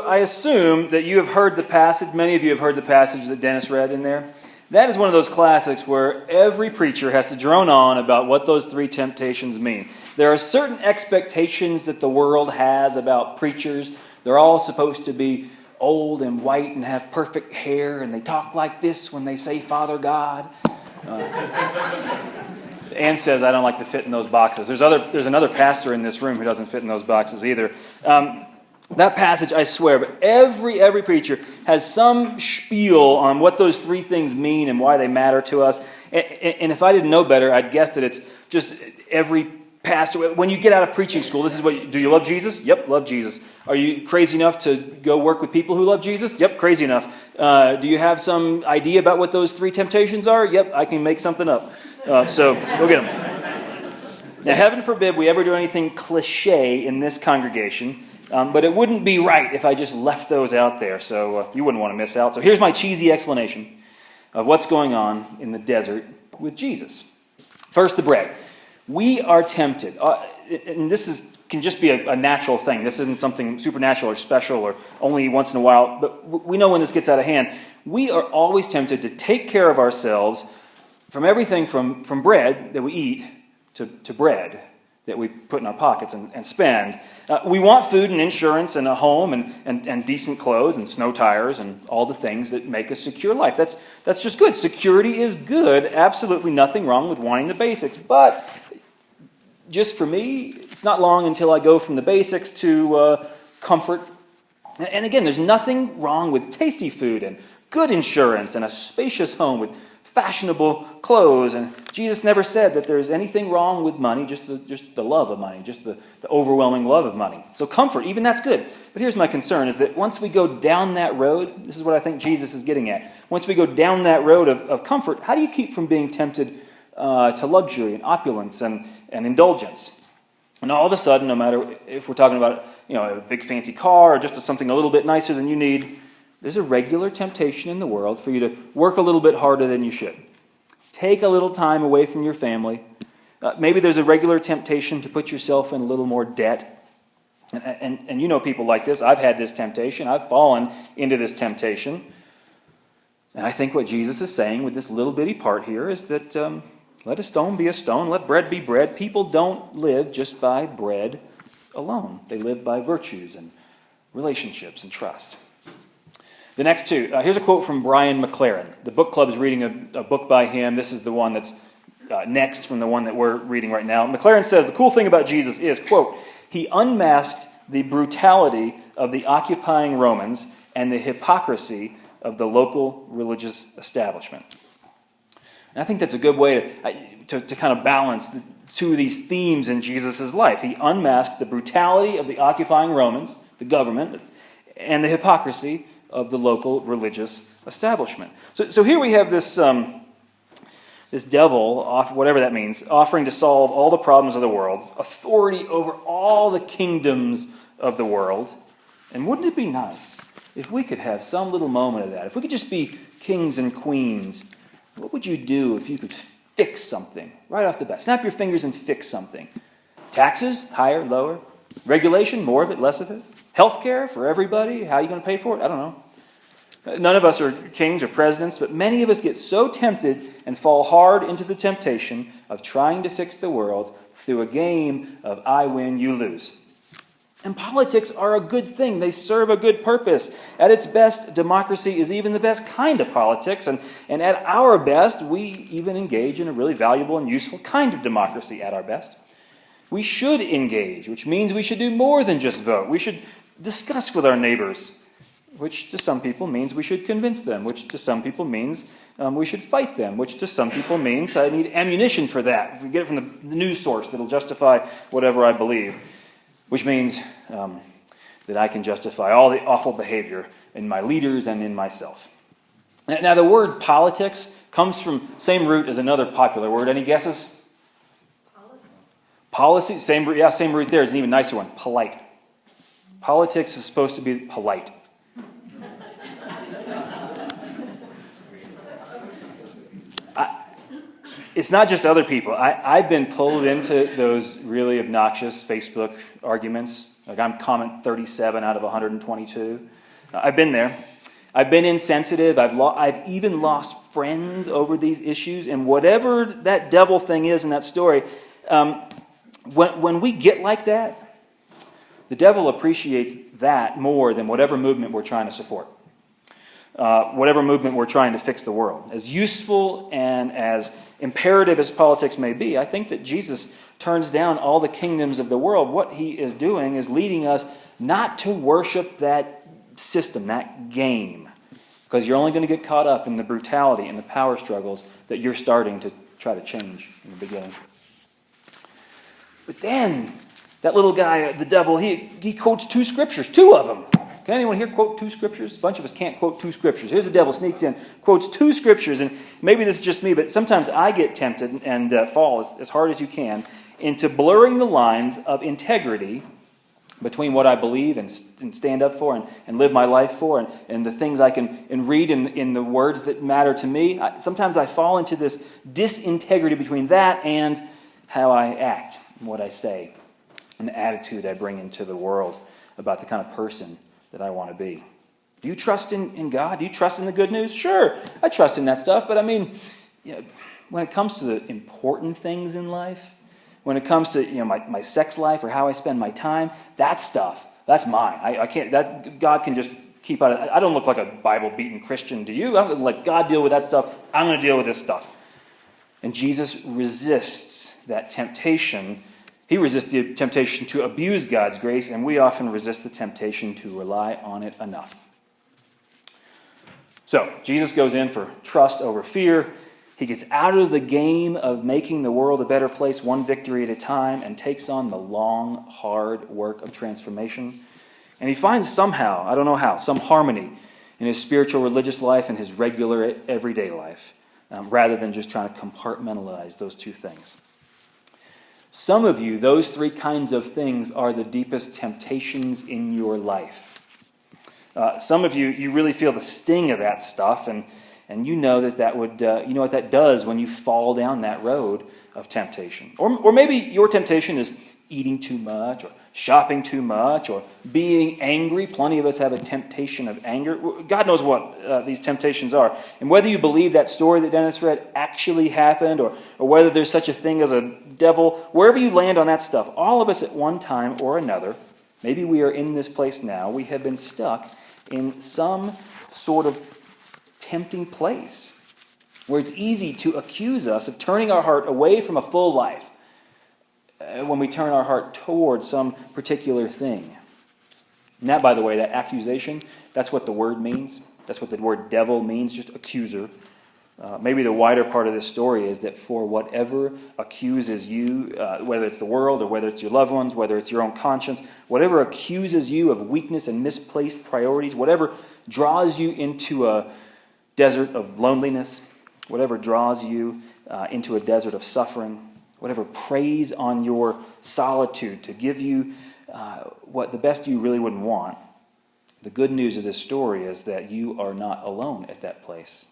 I assume that you have heard the passage, many of you have heard the passage that Dennis read in there. That is one of those classics where every preacher has to drone on about what those three temptations mean. There are certain expectations that the world has about preachers. They're all supposed to be old and white and have perfect hair, and they talk like this when they say Father God. Ann says I don't like to fit in those boxes. There's another pastor in this room who doesn't fit in those boxes either. That passage, I swear, but every preacher has some spiel on what those three things mean and why they matter to us. And if I didn't know better, I'd guess that it's just every pastor. When you get out of preaching school, this is do you love Jesus? Yep, love Jesus. Are you crazy enough to go work with people who love Jesus? Yep, crazy enough. Do you have some idea about what those three temptations are? Yep, I can make something up. So go get them. Now, heaven forbid we ever do anything cliche in this congregation. But it wouldn't be right if I just left those out there, so you wouldn't want to miss out. So here's my cheesy explanation of what's going on in the desert with Jesus. First, the bread. We are tempted, and can just be a natural thing. This isn't something supernatural or special or only once in a while, but we know when this gets out of hand. We are always tempted to take care of ourselves from everything from bread that we eat to bread that we put in our pockets and spend. We want food and insurance and a home and decent clothes and snow tires and all the things that make a secure life. That's just good. Security is good. Absolutely nothing wrong with wanting the basics. But just for me, it's not long until I go from the basics to comfort. And again, there's nothing wrong with tasty food and good insurance and a spacious home with fashionable clothes, and Jesus never said that there's anything wrong with money, just the love of money, just the overwhelming love of money. So comfort, even that's good. But here's my concern, is that once we go down that road, this is what I think Jesus is getting at, once we go down that road of comfort, how do you keep from being tempted to luxury and opulence and indulgence? And all of a sudden, no matter if we're talking about a big fancy car or just something a little bit nicer than you need, there's a regular temptation in the world for you to work a little bit harder than you should. Take a little time away from your family. Maybe there's a regular temptation to put yourself in a little more debt. And you know people like this. I've had this temptation. I've fallen into this temptation. And I think what Jesus is saying with this little bitty part here is that let a stone be a stone, let bread be bread. People don't live just by bread alone. They live by virtues and relationships and trust. The next two. Here's a quote from Brian McLaren. The book club is reading a book by him. This is the one that's next from the one that we're reading right now. McLaren says, the cool thing about Jesus is, quote, he unmasked the brutality of the occupying Romans and the hypocrisy of the local religious establishment. And I think that's a good way to kind of balance the two of these themes in Jesus' life. He unmasked the brutality of the occupying Romans, the government, and the hypocrisy of the local religious establishment. So here we have this devil, whatever that means, offering to solve all the problems of the world, authority over all the kingdoms of the world. And wouldn't it be nice if we could have some little moment of that? If we could just be kings and queens, what would you do if you could fix something right off the bat? Snap your fingers and fix something. Taxes, higher, lower. Regulation, more of it, less of it. Healthcare for everybody, how are you going to pay for it? I don't know. None of us are kings or presidents, but many of us get so tempted and fall hard into the temptation of trying to fix the world through a game of I win, you lose. And politics are a good thing. They serve a good purpose. At its best, democracy is even the best kind of politics. And at our best, we even engage in a really valuable and useful kind of democracy at our best. We should engage, which means we should do more than just vote. We should discuss with our neighbors, which to some people means we should convince them, which to some people means we should fight them, which to some people means I need ammunition for that. If we get it from the news source that'll justify whatever I believe, which means that I can justify all the awful behavior in my leaders and in myself. Now, the word politics comes from same root as another popular word. Any guesses? Policy, same root there. There's an even nicer one, polite. Politics is supposed to be polite. It's not just other people. I've been pulled into those really obnoxious Facebook arguments Like I'm comment 37 out of 122. I've been there. I've been insensitive. I've even lost friends over these issues. And whatever that devil thing is in that story, when we get like that, the devil appreciates that more than whatever movement we're trying to support. Whatever movement we're trying to fix the world. As useful and as imperative as politics may be, I think that Jesus turns down all the kingdoms of the world. What he is doing is leading us not to worship that system, that game, because you're only going to get caught up in the brutality and the power struggles that you're starting to try to change in the beginning. But then, that little guy, the devil, he quotes two scriptures, two of them. Can anyone here quote two scriptures? A bunch of us can't quote two scriptures. Here's the devil sneaks in, quotes two scriptures, and maybe this is just me, but sometimes I get tempted and fall as hard as you can into blurring the lines of integrity between what I believe and stand up for and live my life for and the things I can read in the words that matter to me. Sometimes I fall into this disintegrity between that and how I act and what I say and the attitude I bring into the world about the kind of person that I want to be. Do you trust in God? Do you trust in the good news? Sure, I trust in that stuff, but I mean, when it comes to the important things in life, when it comes to my sex life or how I spend my time, that stuff, that's mine. I can't. That God can just keep out of it. I don't look like a Bible-beaten Christian, do you? I'm going to let God deal with that stuff. I'm going to deal with this stuff. And Jesus resists that temptation. He resists the temptation to abuse God's grace, and we often resist the temptation to rely on it enough. So, Jesus goes in for trust over fear. He gets out of the game of making the world a better place one victory at a time and takes on the long, hard work of transformation. And he finds somehow, I don't know how, some harmony in his spiritual religious life and his regular everyday life, rather than just trying to compartmentalize those two things. Some of you, those three kinds of things are the deepest temptations in your life. Some of you, you really feel the sting of that stuff, and you know that would, you know what that does when you fall down that road of temptation. Or maybe your temptation is eating too much, or shopping too much, or being angry. Plenty of us have a temptation of anger. God knows what these temptations are. And whether you believe that story that Dennis read actually happened, or whether there's such a thing as a devil, wherever you land on that stuff, all of us at one time or another, maybe we are in this place now, we have been stuck in some sort of tempting place where it's easy to accuse us of turning our heart away from a full life when we turn our heart towards some particular thing. And that, by the way, that accusation, that's what the word means. That's what the word devil means, just accuser. Maybe the wider part of this story is that for whatever accuses you, whether it's the world or whether it's your loved ones, whether it's your own conscience, whatever accuses you of weakness and misplaced priorities, whatever draws you into a desert of loneliness, whatever draws you into a desert of suffering, whatever preys on your solitude to give you what the best you really wouldn't want, the good news of this story is that you are not alone at that place.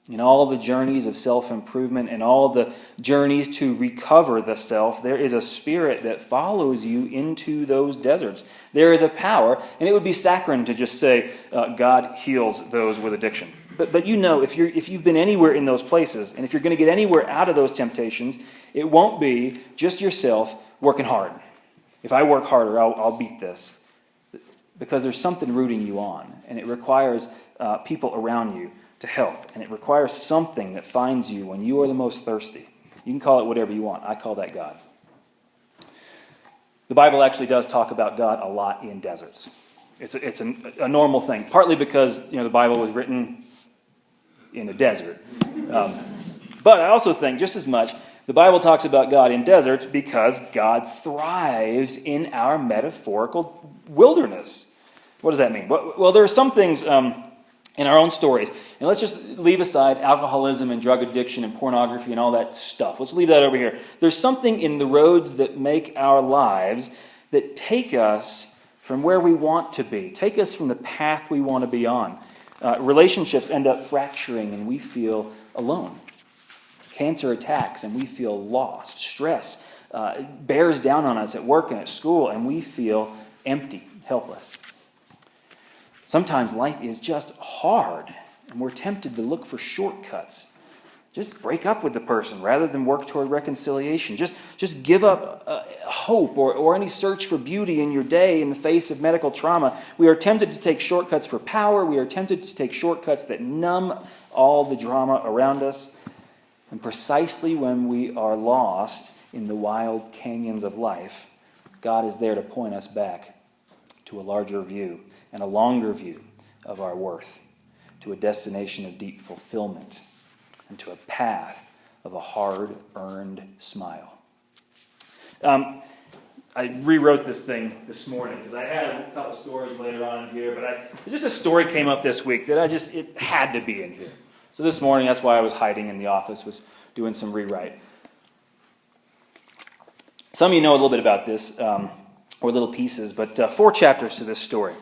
In all the journeys of self-improvement and all the journeys to recover the self, there is a spirit that follows you into those deserts. There is a power, and it would be saccharine to just say, God heals those with addiction. But you know, if you've been anywhere in those places, and if you're going to get anywhere out of those temptations, it won't be just yourself working hard. If I work harder, I'll beat this. Because there's something rooting you on, and it requires people around you to help, and it requires something that finds you when you are the most thirsty. You can call it whatever you want. I call that God. The Bible actually does talk about God a lot in deserts. It's a normal thing, partly because the Bible was written in a desert. But I also think just as much the Bible talks about God in deserts because God thrives in our metaphorical wilderness. What does that mean? Well, there are some things in our own stories. And let's just leave aside alcoholism and drug addiction and pornography and all that stuff. Let's leave that over here. There's something in the roads that make our lives that take us from where we want to be, take us from the path we want to be on. Relationships end up fracturing and we feel alone. Cancer attacks and we feel lost. Stress bears down on us at work and at school, and we feel empty, helpless. Sometimes life is just hard, and we're tempted to look for shortcuts. Just break up with the person rather than work toward reconciliation. Just give up hope or any search for beauty in your day in the face of medical trauma. We are tempted to take shortcuts for power. We are tempted to take shortcuts that numb all the drama around us. And precisely when we are lost in the wild canyons of life, God is there to point us back to a larger view and a longer view of our worth, to a destination of deep fulfillment, and to a path of a hard-earned smile. I rewrote this thing this morning because I had a couple stories later on in here, but just a story came up this week that it had to be in here. So this morning, that's why I was hiding in the office, was doing some rewrite. Some of you know a little bit about this, or little pieces, but 4 chapters to this story.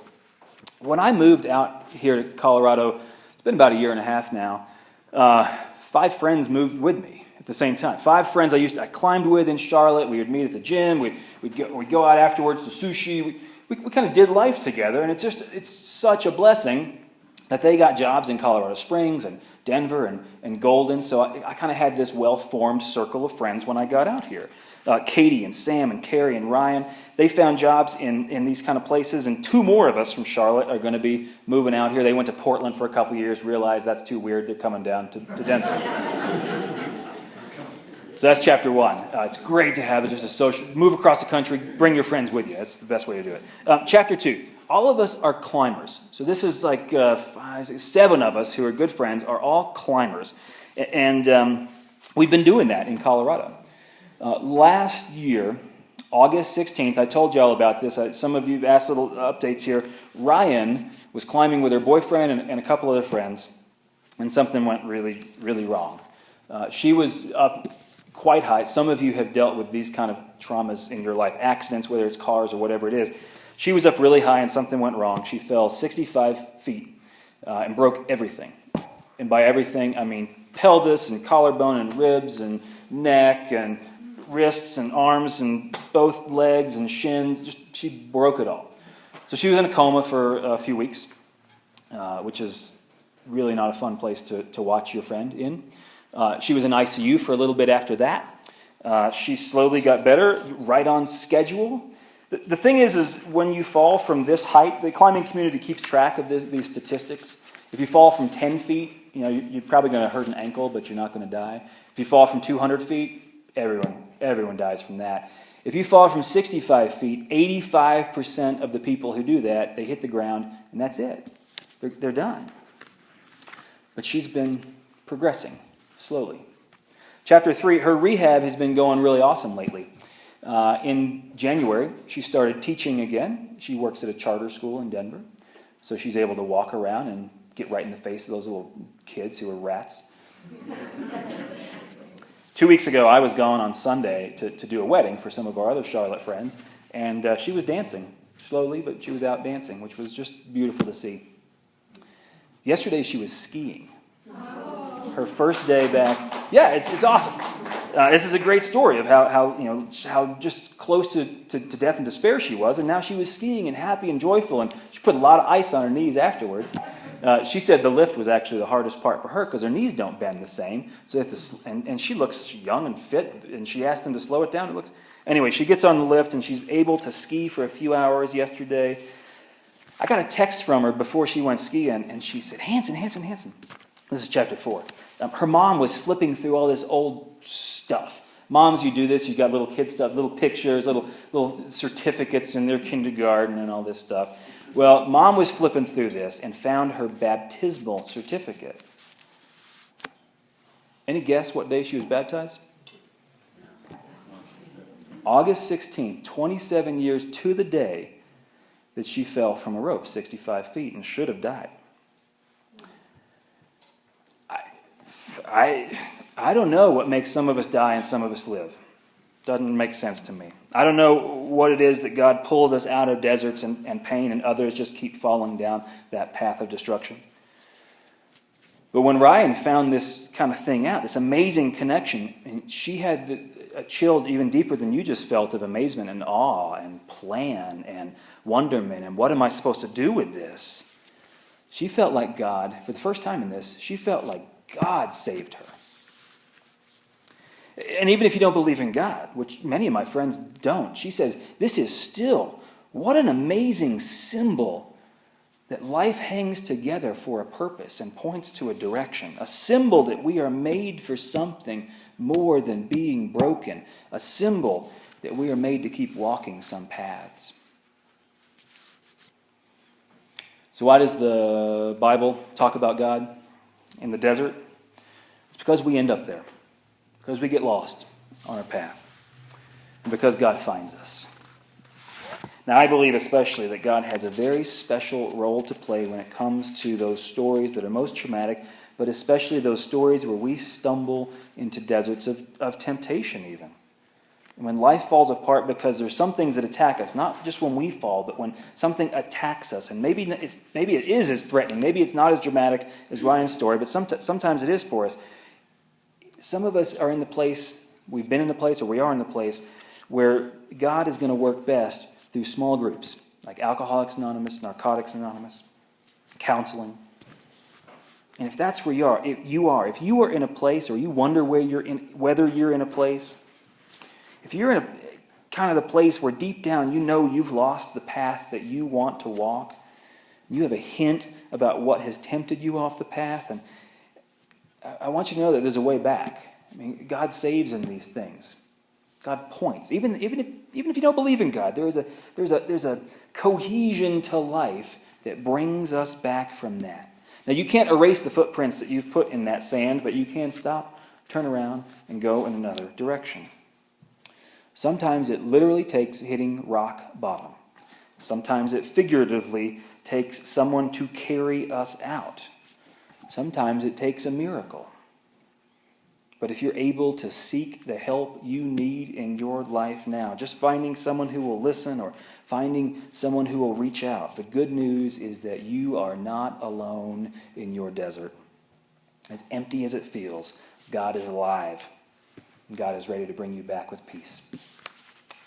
When I moved out here to Colorado, it's been about a year and a half now, 5 friends moved with me at the same time. 5 friends I climbed with in Charlotte. We would meet at the gym. We'd go out afterwards to sushi. We kind of did life together, and it's such a blessing that they got jobs in Colorado Springs and Denver and Golden. So I kind of had this well-formed circle of friends when I got out here. Katie and Sam and Carrie and Ryan, they found jobs in these kind of places, and 2 more of us from Charlotte are going to be moving out here. They went to Portland for a couple years, realized that's too weird, they're coming down to Denver. So that's chapter 1. It's great to have just a social, move across the country, bring your friends with you. That's the best way to do it. Chapter 2, all of us are climbers. So this is like 7 of us who are good friends are all climbers. And we've been doing that in Colorado. Last year, August 16th, I told you all about this. Some of you asked little updates here. Ryan was climbing with her boyfriend and a couple other friends, and something went really, really wrong. She was up quite high. Some of you have dealt with these kind of traumas in your life, accidents, whether it's cars or whatever it is. She was up really high and something went wrong. She fell 65 feet and broke everything. And by everything, I mean pelvis and collarbone and ribs and neck and wrists and arms and both legs and shins. She broke it all. So she was in a coma for a few weeks, which is really not a fun place to watch your friend in. She was in ICU for a little bit after that. She slowly got better, right on schedule. The thing is when you fall from this height, the climbing community keeps track of these statistics. If you fall from 10 feet, you're probably going to hurt an ankle, but you're not going to die. If you fall from 200 feet, everyone dies from that. If you fall from 65 feet, 85% of the people who do that, they hit the ground, and that's it. They're done. But she's been progressing slowly. Chapter 3, her rehab has been going really awesome lately. In January, she started teaching again. She works at a charter school in Denver, so she's able to walk around and get right in the face of those little kids who are rats. 2 weeks ago, I was gone on Sunday to do a wedding for some of our other Charlotte friends, and she was dancing, slowly, but she was out dancing, which was just beautiful to see. Yesterday, she was skiing. Her first day back. Yeah, it's awesome. This is a great story of how just close to death and despair she was, and now she was skiing and happy and joyful, and she put a lot of ice on her knees afterwards. She said the lift was actually the hardest part for her because her knees don't bend the same. So you have to, and she looks young and fit, and she asked them to slow it down. Anyway, she gets on the lift, and she's able to ski for a few hours yesterday. I got a text from her before she went skiing, and she said, Hansen. This is chapter 4. Her mom was flipping through all this old stuff. Moms, you do this. You got little kid stuff, little pictures, little certificates in their kindergarten and all this stuff. Well, Mom was flipping through this and found her baptismal certificate. Any guess what day she was baptized? August 16th, 27 years to the day that she fell from a rope 65 feet and should have died. I don't know what makes some of us die and some of us live. Doesn't make sense to me. I don't know what it is that God pulls us out of deserts and pain, and others just keep falling down that path of destruction. But when Ryan found this kind of thing out, this amazing connection, and she had a chill even deeper than you just felt of amazement and awe and plan and wonderment and what am I supposed to do with this? She felt like God, for the first time in this, she felt like God saved her. And even if you don't believe in God, which many of my friends don't, she says, this is still, what an amazing symbol that life hangs together for a purpose and points to a direction. A symbol that we are made for something more than being broken. A symbol that we are made to keep walking some paths. So why does the Bible talk about God in the desert? It's because we end up there. Because we get lost on our path. And because God finds us. Now, I believe especially that God has a very special role to play when it comes to those stories that are most traumatic, but especially those stories where we stumble into deserts of temptation even. And when life falls apart because there's some things that attack us, not just when we fall, but when something attacks us. And maybe it is as threatening. Maybe it's not as dramatic as Ryan's story, but sometimes it is for us. Some of us are in the place, we've been in the place, or we are in the place, where God is going to work best through small groups, like Alcoholics Anonymous, Narcotics Anonymous, counseling. And if that's where if you are in a place, or you wonder whether you're in a place, if you're in a kind of the place where deep down you know you've lost the path that you want to walk, you have a hint about what has tempted you off the path, and I want you to know that there's a way back. I mean, God saves in these things. God points. Even if you don't believe in God, there's a cohesion to life that brings us back from that. Now, you can't erase the footprints that you've put in that sand, but you can stop, turn around, and go in another direction. Sometimes it literally takes hitting rock bottom. Sometimes it figuratively takes someone to carry us out. Sometimes it takes a miracle. But if you're able to seek the help you need in your life now, just finding someone who will listen or finding someone who will reach out, the good news is that you are not alone in your desert. As empty as it feels, God is alive. God is ready to bring you back with peace.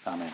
Amen.